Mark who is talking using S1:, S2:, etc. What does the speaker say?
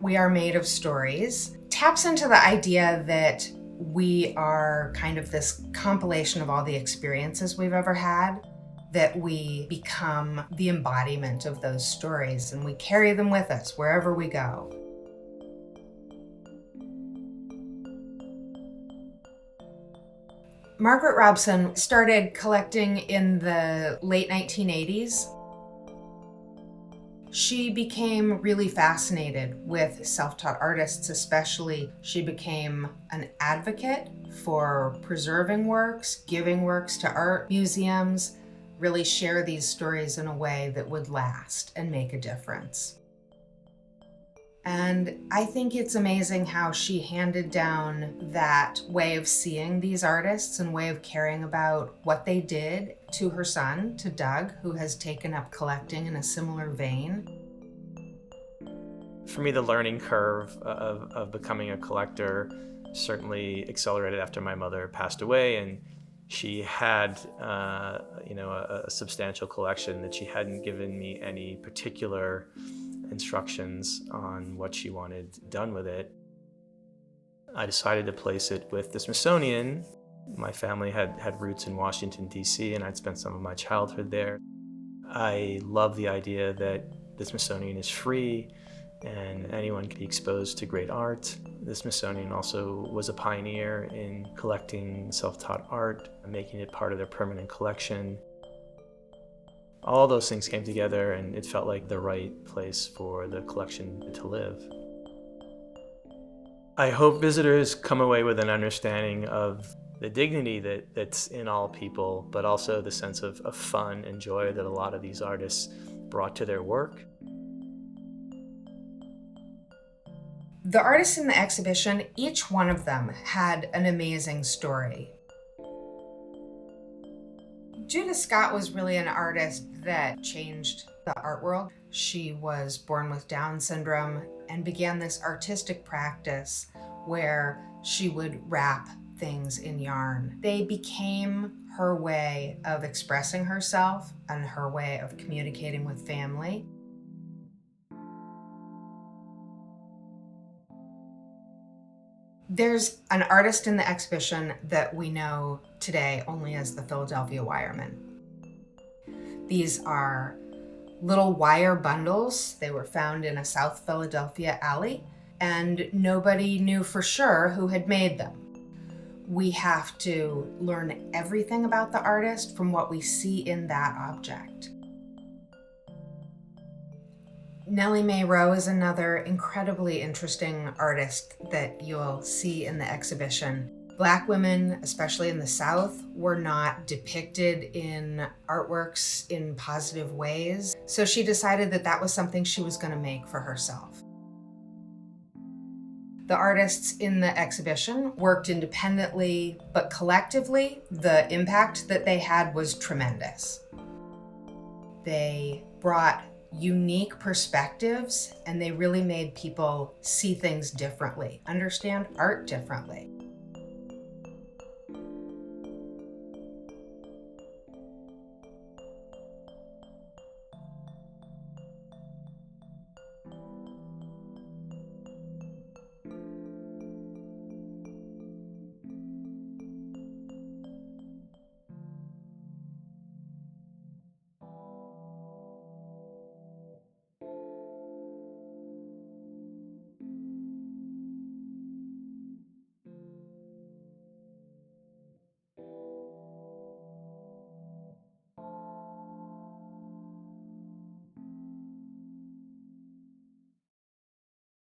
S1: We Are Made of Stories taps into the idea that we are kind of this compilation of all the experiences we've ever had, that we become the embodiment of those stories and we carry them with us wherever we go. Margaret Robson started collecting in the late 1980s. She became really fascinated with self-taught artists, especially. She became an advocate for preserving works, giving works to art museums, really share these stories in a way that would last and make a difference. And I think it's amazing how she handed down that way of seeing these artists and way of caring about what they did to her son, to Doug, who has taken up collecting in a similar vein.
S2: For me, the learning curve of becoming a collector certainly accelerated after my mother passed away, and she had a substantial collection that she hadn't given me any particular instructions on what she wanted done with it. I decided to place it with the Smithsonian. My family had roots in Washington, D.C., and I'd spent some of my childhood there. I love the idea that the Smithsonian is free and anyone can be exposed to great art. The Smithsonian also was a pioneer in collecting self-taught art and making it part of their permanent collection. All those things came together and it felt like the right place for the collection to live. I hope visitors come away with an understanding of the dignity that's in all people, but also the sense of fun and joy that a lot of these artists brought to their work.
S1: The artists in the exhibition, each one of them had an amazing story. Judith Scott was really an artist that changed the art world. She was born with Down syndrome and began this artistic practice where she would wrap things in yarn. They became her way of expressing herself and her way of communicating with family. There's an artist in the exhibition that we know today only as the Philadelphia Wireman. These are little wire bundles. They were found in a South Philadelphia alley, and nobody knew for sure who had made them. We have to learn everything about the artist from what we see in that object. Nellie Mae Rowe is another incredibly interesting artist that you'll see in the exhibition. Black women, especially in the South, were not depicted in artworks in positive ways, so she decided that that was something she was going to make for herself. The artists in the exhibition worked independently, but collectively, the impact that they had was tremendous. They brought unique perspectives, and they really made people see things differently, understand art differently.